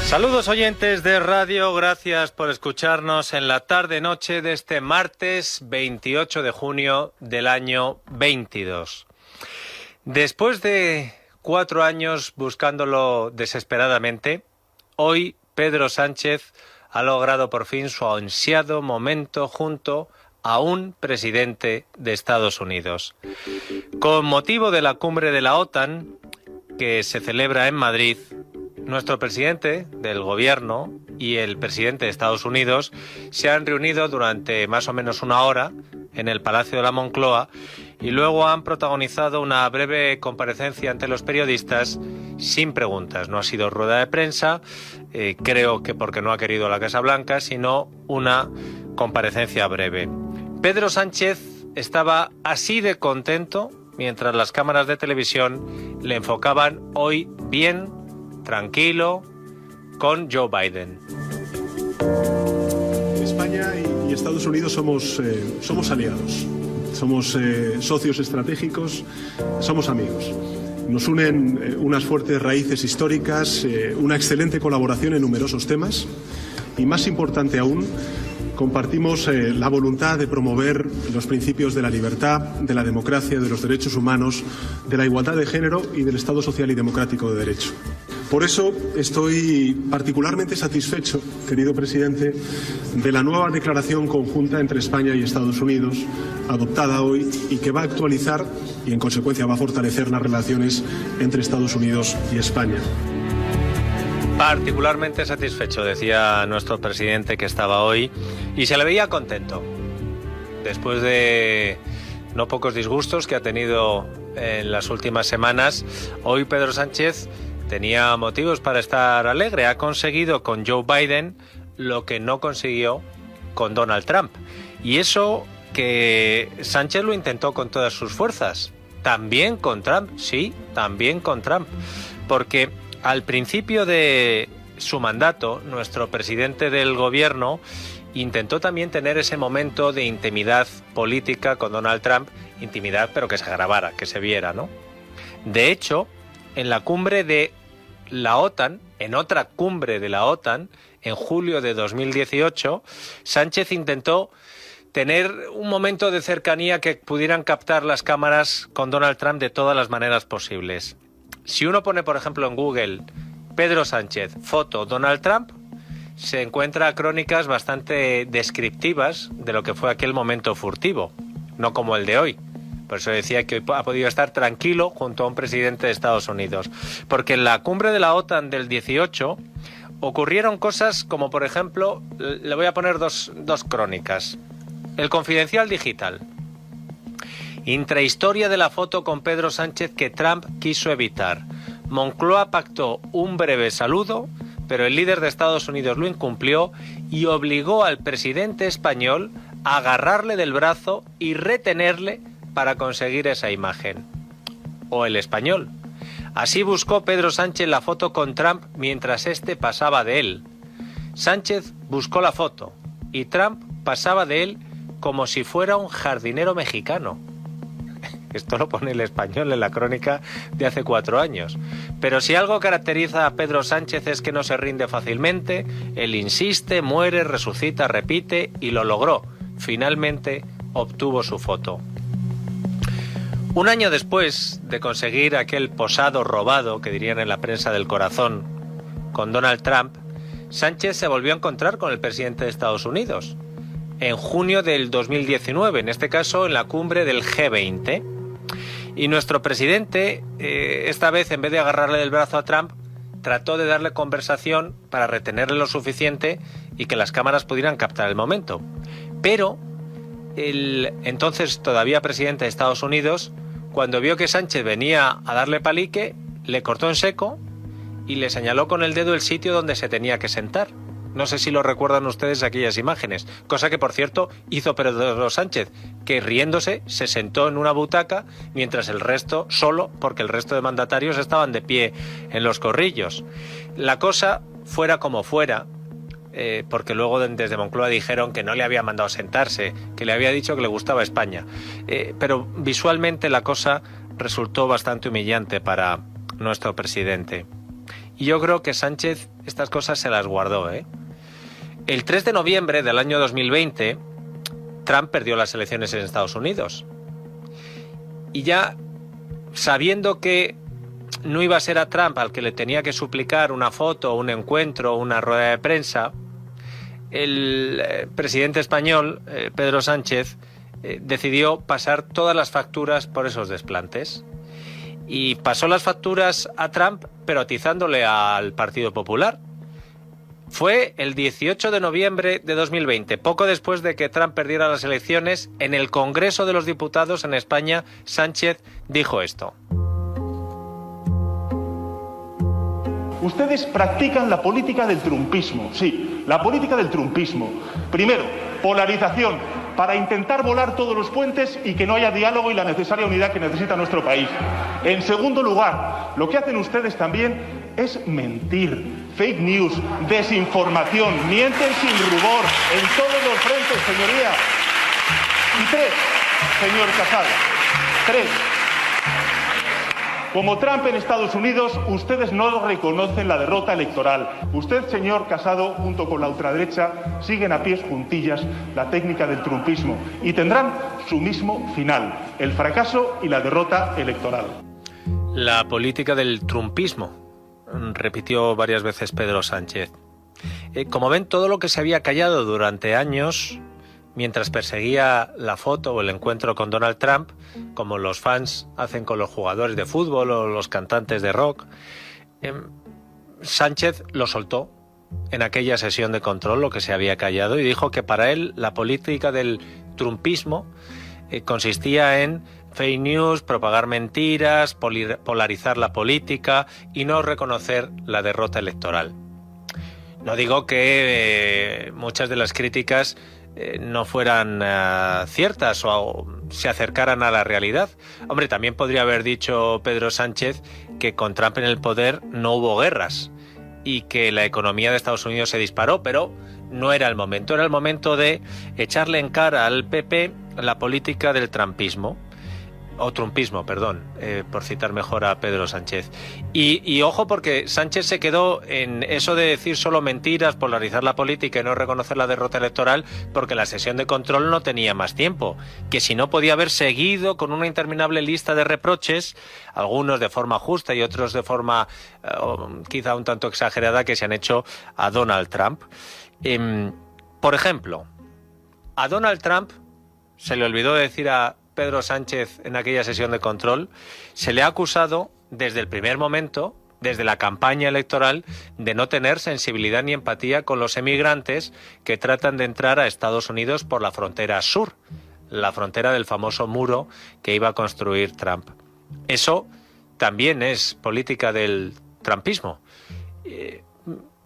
Saludos oyentes de radio, gracias por escucharnos en la tarde-noche de este martes 28 de junio del año 22. Después de 4 años buscándolo desesperadamente, hoy Pedro Sánchez ha logrado por fin su ansiado momento junto a un presidente de Estados Unidos. Con motivo de la cumbre de la OTAN, que se celebra en Madrid, nuestro presidente del gobierno y el presidente de Estados Unidos se han reunido durante más o menos una hora en el Palacio de la Moncloa y luego han protagonizado una breve comparecencia ante los periodistas sin preguntas. No ha sido rueda de prensa, creo que porque no ha querido la Casa Blanca, sino una comparecencia breve. Pedro Sánchez estaba así de contento mientras las cámaras de televisión le enfocaban hoy bien, tranquilo, con Joe Biden. España y Estados Unidos somos aliados, somos socios estratégicos, somos amigos. Nos unen unas fuertes raíces históricas, una excelente colaboración en numerosos temas y, más importante aún, compartimos la voluntad de promover los principios de la libertad, de la democracia, de los derechos humanos, de la igualdad de género y del Estado social y democrático de derecho. Por eso estoy particularmente satisfecho, querido presidente, de la nueva declaración conjunta entre España y Estados Unidos, adoptada hoy y que va a actualizar y, en consecuencia, va a fortalecer las relaciones entre Estados Unidos y España. Particularmente satisfecho, decía nuestro presidente que estaba hoy, y se le veía contento. Después de no pocos disgustos que ha tenido en las últimas semanas, hoy Pedro Sánchez tenía motivos para estar alegre. Ha conseguido con Joe Biden lo que no consiguió con Donald Trump. Y eso que Sánchez lo intentó con todas sus fuerzas. También con Trump, sí, también con Trump. Porque al principio de su mandato, nuestro presidente del gobierno intentó también tener ese momento de intimidad política con Donald Trump. Intimidad, pero que se grabara, que se viera, ¿no? De hecho, en la cumbre de la OTAN, en otra cumbre de la OTAN, en julio de 2018, Sánchez intentó tener un momento de cercanía que pudieran captar las cámaras con Donald Trump de todas las maneras posibles. Si uno pone, por ejemplo, en Google Pedro Sánchez, foto Donald Trump, se encuentra crónicas bastante descriptivas de lo que fue aquel momento furtivo, no como el de hoy. Por eso decía que hoy ha podido estar tranquilo junto a un presidente de Estados Unidos. Porque en la cumbre de la OTAN del 18 ocurrieron cosas como, por ejemplo, le voy a poner dos crónicas. El Confidencial Digital. Intrahistoria de la foto con Pedro Sánchez que Trump quiso evitar. Moncloa pactó un breve saludo, pero el líder de Estados Unidos lo incumplió y obligó al presidente español a agarrarle del brazo y retenerle para conseguir esa imagen. O El Español. Así buscó Pedro Sánchez la foto con Trump mientras éste pasaba de él. Sánchez buscó la foto y Trump pasaba de él como si fuera un jardinero mexicano. Esto lo pone El Español en la crónica de hace 4 años. Pero si algo caracteriza a Pedro Sánchez es que no se rinde fácilmente, él insiste, muere, resucita, repite y lo logró. Finalmente obtuvo su foto. Un año después de conseguir aquel posado robado, que dirían en la prensa del corazón, con Donald Trump, Sánchez se volvió a encontrar con el presidente de Estados Unidos en junio del 2019, en este caso en la cumbre del G20. Y nuestro presidente, esta vez en vez de agarrarle del brazo a Trump, trató de darle conversación para retenerle lo suficiente y que las cámaras pudieran captar el momento. Pero el entonces todavía presidente de Estados Unidos, cuando vio que Sánchez venía a darle palique, le cortó en seco y le señaló con el dedo el sitio donde se tenía que sentar. No sé si lo recuerdan ustedes aquellas imágenes, cosa que por cierto hizo Pedro Sánchez, que riéndose se sentó en una butaca mientras el resto, solo porque el resto de mandatarios estaban de pie en los corrillos. La cosa, fuera como fuera, porque luego desde Moncloa dijeron que no le había mandado sentarse, que le había dicho que le gustaba España, pero visualmente la cosa resultó bastante humillante para nuestro presidente. Y yo creo que Sánchez estas cosas se las guardó, ¿eh? El 3 de noviembre del año 2020, Trump perdió las elecciones en Estados Unidos. Y ya sabiendo que no iba a ser a Trump al que le tenía que suplicar una foto, un encuentro, una rueda de prensa, el presidente español, Pedro Sánchez, decidió pasar todas las facturas por esos desplantes. Y pasó las facturas a Trump, pero atizándole al Partido Popular. Fue el 18 de noviembre de 2020, poco después de que Trump perdiera las elecciones, en el Congreso de los Diputados en España, Sánchez dijo esto. Ustedes practican la política del trumpismo, sí, la política del trumpismo. Primero, polarización, para intentar volar todos los puentes y que no haya diálogo y la necesaria unidad que necesita nuestro país. En segundo lugar, lo que hacen ustedes también es mentir, fake news, desinformación, mienten sin rubor en todos los frentes, señoría. Y tres, señor Casado, tres. Como Trump en Estados Unidos, ustedes no reconocen la derrota electoral. Usted, señor Casado, junto con la ultraderecha, siguen a pies juntillas la técnica del trumpismo y tendrán su mismo final, el fracaso y la derrota electoral. La política del trumpismo, repitió varias veces Pedro Sánchez. Como ven, todo lo que se había callado durante años, mientras perseguía la foto o el encuentro con Donald Trump, como los fans hacen con los jugadores de fútbol o los cantantes de rock, Sánchez lo soltó en aquella sesión de control, lo que se había callado, y dijo que para él la política del trumpismo consistía en fake news, propagar mentiras, polarizar la política y no reconocer la derrota electoral. No digo que muchas de las críticas no fueran ciertas o se acercaran a la realidad. Hombre, también podría haber dicho Pedro Sánchez que con Trump en el poder no hubo guerras y que la economía de Estados Unidos se disparó, pero no era el momento. Era el momento de echarle en cara al PP la política del trumpismo. O trumpismo, perdón, por citar mejor a Pedro Sánchez. Y ojo, porque Sánchez se quedó en eso de decir solo mentiras, polarizar la política y no reconocer la derrota electoral, porque la sesión de control no tenía más tiempo, que si no podía haber seguido con una interminable lista de reproches, algunos de forma justa y otros de forma quizá un tanto exagerada, que se han hecho a Donald Trump. Por ejemplo, a Donald Trump se le olvidó decir a Pedro Sánchez en aquella sesión de control, se le ha acusado desde el primer momento, desde la campaña electoral, de no tener sensibilidad ni empatía con los emigrantes que tratan de entrar a Estados Unidos por la frontera sur, la frontera del famoso muro que iba a construir Trump. Eso también es política del trumpismo.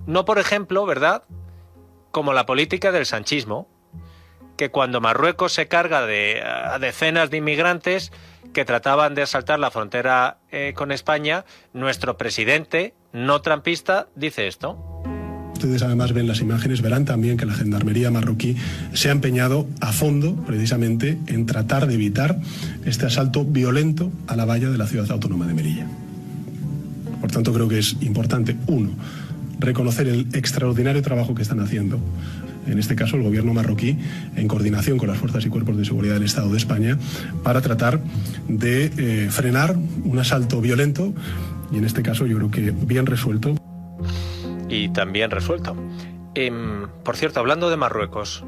No, por ejemplo, ¿verdad?, como la política del sanchismo, que cuando Marruecos se carga a decenas de inmigrantes que trataban de asaltar la frontera con España, nuestro presidente, no trumpista, dice esto. Ustedes además ven las imágenes, verán también que la gendarmería marroquí se ha empeñado a fondo precisamente en tratar de evitar este asalto violento a la valla de la ciudad autónoma de Melilla. Por tanto, creo que es importante, uno, reconocer el extraordinario trabajo que están haciendo, en este caso el gobierno marroquí, en coordinación con las fuerzas y cuerpos de seguridad del Estado de España, para tratar de frenar un asalto violento y en este caso yo creo que bien resuelto. Y también resuelto. Por cierto, hablando de Marruecos,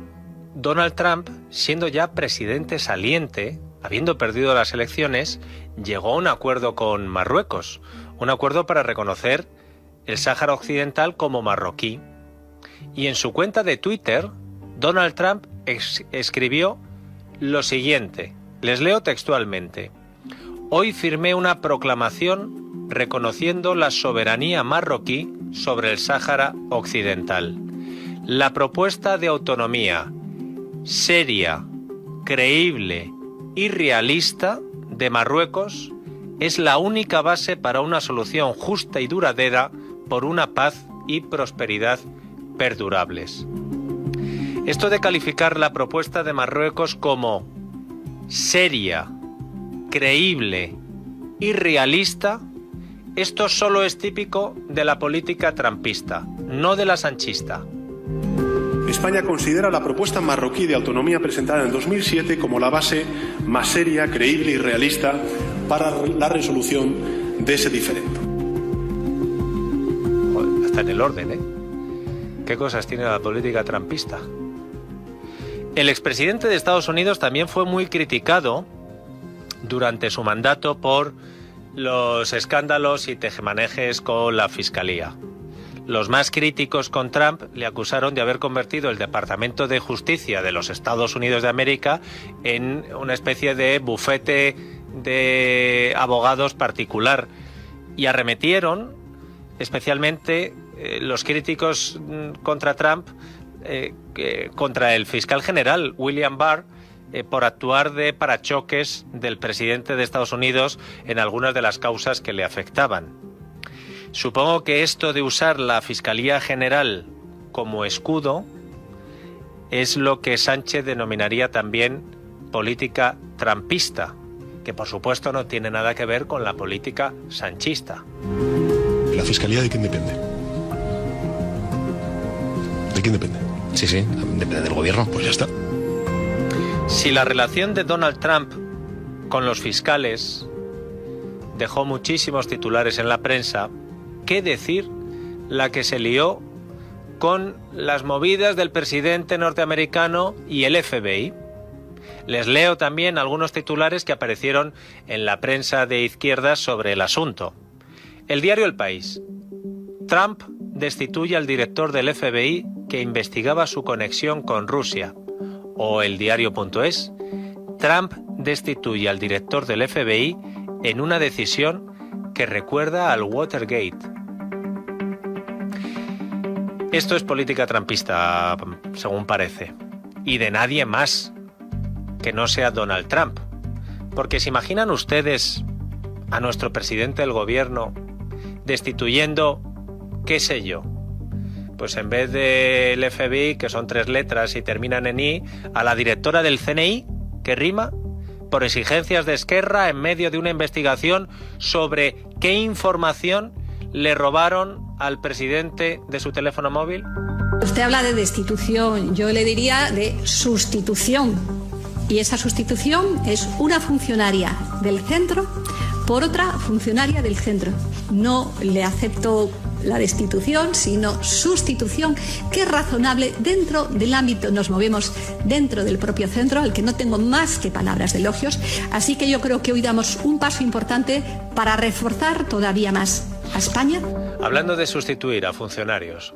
Donald Trump, siendo ya presidente saliente, habiendo perdido las elecciones, llegó a un acuerdo con Marruecos, un acuerdo para reconocer el Sáhara Occidental como marroquí. Y en su cuenta de Twitter, Donald Trump escribió lo siguiente, les leo textualmente: hoy firmé una proclamación reconociendo la soberanía marroquí sobre el Sáhara Occidental. La propuesta de autonomía seria, creíble y realista de Marruecos es la única base para una solución justa y duradera por una paz y prosperidad perdurables. Esto de calificar la propuesta de Marruecos como seria, creíble y realista Esto solo es típico de la política trumpista, no de la sanchista. España considera la propuesta marroquí de autonomía presentada en 2007 como la base más seria, creíble y realista para la resolución de ese diferendo. Joder, hasta en el orden, ¿eh? ¿Qué cosas tiene la política trumpista? El expresidente de Estados Unidos también fue muy criticado durante su mandato por los escándalos y tejemanejes con la Fiscalía. Los más críticos con Trump le acusaron de haber convertido el Departamento de Justicia de los Estados Unidos de América en una especie de bufete de abogados particular y arremetieron especialmente los críticos contra Trump contra el fiscal general William Barr por actuar de parachoques del presidente de Estados Unidos en algunas de las causas que le afectaban. Supongo que esto de usar la Fiscalía General como escudo es lo que Sánchez denominaría también política trumpista, que por supuesto no tiene nada que ver con la política sanchista. ¿La Fiscalía de quién depende? ¿De quién depende? Sí, depende del gobierno. Pues ya está. Si la relación de Donald Trump con los fiscales dejó muchísimos titulares en la prensa, ¿qué decir la que se lió con las movidas del presidente norteamericano y el FBI? Les leo también algunos titulares que aparecieron en la prensa de izquierdas sobre el asunto. El diario El País. Trump destituye al director del FBI que investigaba su conexión con Rusia. O el diario.es. Trump destituye al director del FBI en una decisión que recuerda al Watergate. Esto es política trumpista, según parece, y de nadie más que no sea Donald Trump. Porque ¿se imaginan ustedes a nuestro presidente del gobierno destituyendo, qué sé yo, pues en vez del FBI, que son 3 letras y terminan en I, a la directora del CNI, que rima, por exigencias de Esquerra en medio de una investigación sobre qué información le robaron al presidente de su teléfono móvil? Usted habla de destitución, yo le diría de sustitución. Y esa sustitución es una funcionaria del centro por otra funcionaria del centro. No le acepto la destitución, sino sustitución, que es razonable dentro del ámbito, nos movemos dentro del propio centro, al que no tengo más que palabras de elogios. Así que yo creo que hoy damos un paso importante para reforzar todavía más a España. Hablando de sustituir a funcionarios,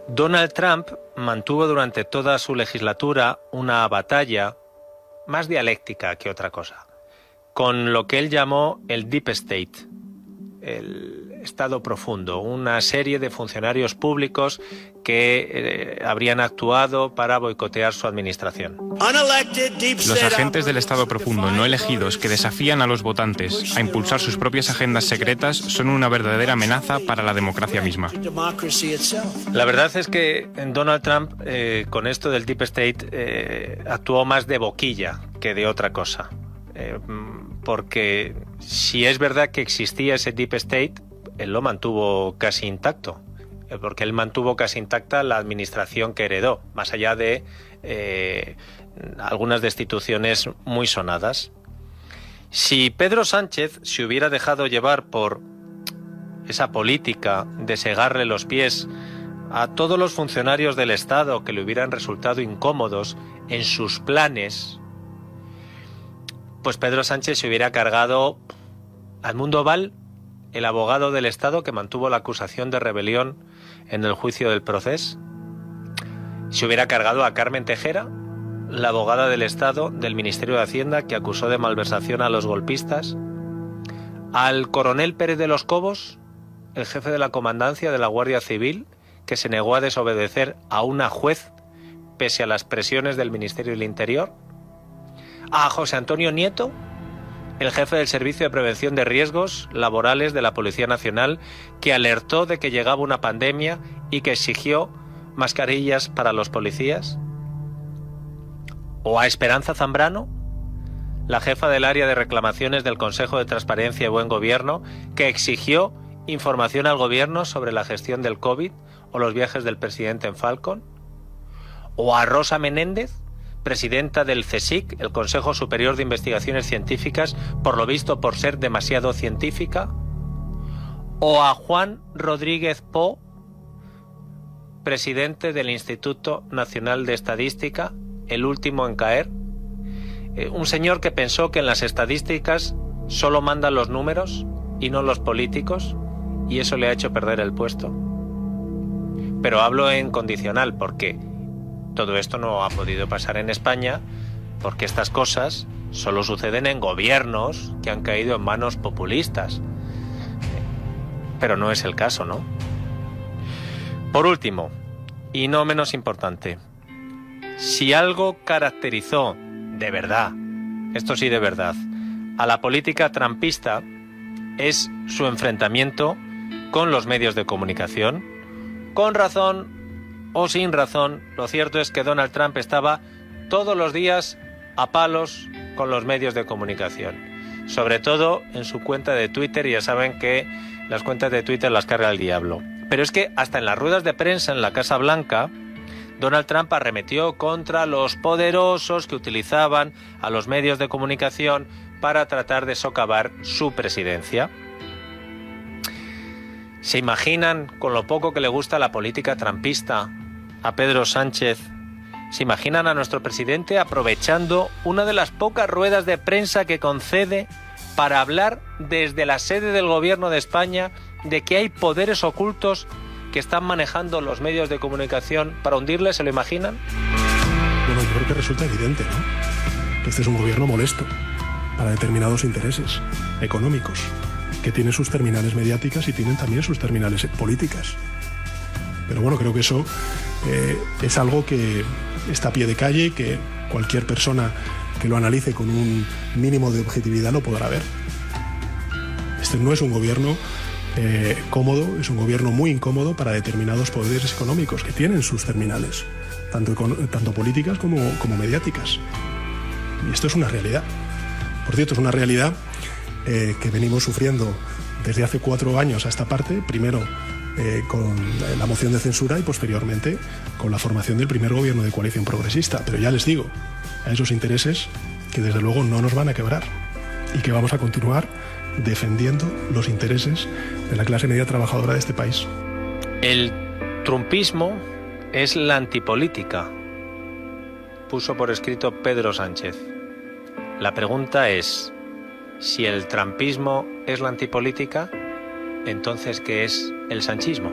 Donald Trump mantuvo durante toda su legislatura una batalla más dialéctica que otra cosa, con lo que él llamó el Deep State, el Estado profundo, una serie de funcionarios públicos que habrían actuado para boicotear su administración. Los agentes del Estado profundo no elegidos que desafían a los votantes a impulsar sus propias agendas secretas son una verdadera amenaza para la democracia misma. La verdad es que Donald Trump, con esto del Deep State, actuó más de boquilla que de otra cosa. Porque si es verdad que existía ese Deep State, él lo mantuvo casi intacto, porque él mantuvo casi intacta la administración que heredó, más allá de algunas destituciones muy sonadas. Si Pedro Sánchez se hubiera dejado llevar por esa política de segarle los pies a todos los funcionarios del Estado que le hubieran resultado incómodos en sus planes, pues Pedro Sánchez se hubiera cargado a Edmundo Val, el abogado del Estado que mantuvo la acusación de rebelión en el juicio del Procés. Se hubiera cargado a Carmen Tejera, la abogada del Estado del Ministerio de Hacienda que acusó de malversación a los golpistas. Al coronel Pérez de los Cobos, el jefe de la comandancia de la Guardia Civil, que se negó a desobedecer a una juez pese a las presiones del Ministerio del Interior. A José Antonio Nieto, el jefe del Servicio de Prevención de Riesgos Laborales de la Policía Nacional, que alertó de que llegaba una pandemia y que exigió mascarillas para los policías. O a Esperanza Zambrano, la jefa del área de reclamaciones del Consejo de Transparencia y Buen Gobierno, que exigió información al gobierno sobre la gestión del COVID o los viajes del presidente en Falcon? ¿O a Rosa Menéndez, presidenta del CSIC, el Consejo Superior de Investigaciones Científicas, por lo visto por ser demasiado científica? ¿O a Juan Rodríguez Po, presidente del Instituto Nacional de Estadística, el último en caer? Un señor que pensó que en las estadísticas solo mandan los números y no los políticos, y eso le ha hecho perder el puesto. Pero hablo en condicional, porque todo esto no ha podido pasar en España, porque estas cosas solo suceden en gobiernos que han caído en manos populistas. Pero no es el caso, ¿no? Por último, y no menos importante, si algo caracterizó de verdad, esto sí de verdad, a la política trumpista, es su enfrentamiento con los medios de comunicación. Con razón o sin razón, lo cierto es que Donald Trump estaba todos los días a palos con los medios de comunicación, sobre todo en su cuenta de Twitter, y ya saben que las cuentas de Twitter las carga el diablo. Pero es que hasta en las ruedas de prensa en la Casa Blanca, Donald Trump arremetió contra los poderosos que utilizaban a los medios de comunicación para tratar de socavar su presidencia. ¿Se imaginan con lo poco que le gusta la política trumpista a Pedro Sánchez? ¿Se imaginan a nuestro presidente aprovechando una de las pocas ruedas de prensa que concede para hablar desde la sede del gobierno de España de que hay poderes ocultos que están manejando los medios de comunicación para hundirle? ¿Se lo imaginan? Bueno, yo creo que resulta evidente, ¿no? Que este es un gobierno molesto para determinados intereses económicos, que tienen sus terminales mediáticas y tienen también sus terminales políticas. Pero bueno, creo que eso es algo que está a pie de calle y que cualquier persona que lo analice con un mínimo de objetividad lo podrá ver. Este no es un gobierno cómodo, es un gobierno muy incómodo para determinados poderes económicos que tienen sus terminales, tanto políticas como mediáticas. Y esto es una realidad. Por cierto, es una realidad que venimos sufriendo desde hace 4 años a esta parte, primero con la moción de censura y posteriormente con la formación del primer gobierno de coalición progresista. Pero ya les digo, a esos intereses que desde luego no nos van a quebrar y que vamos a continuar defendiendo los intereses de la clase media trabajadora de este país. El trumpismo es la antipolítica, puso por escrito Pedro Sánchez. La pregunta es, si el trumpismo es la antipolítica, entonces ¿qué es el sanchismo?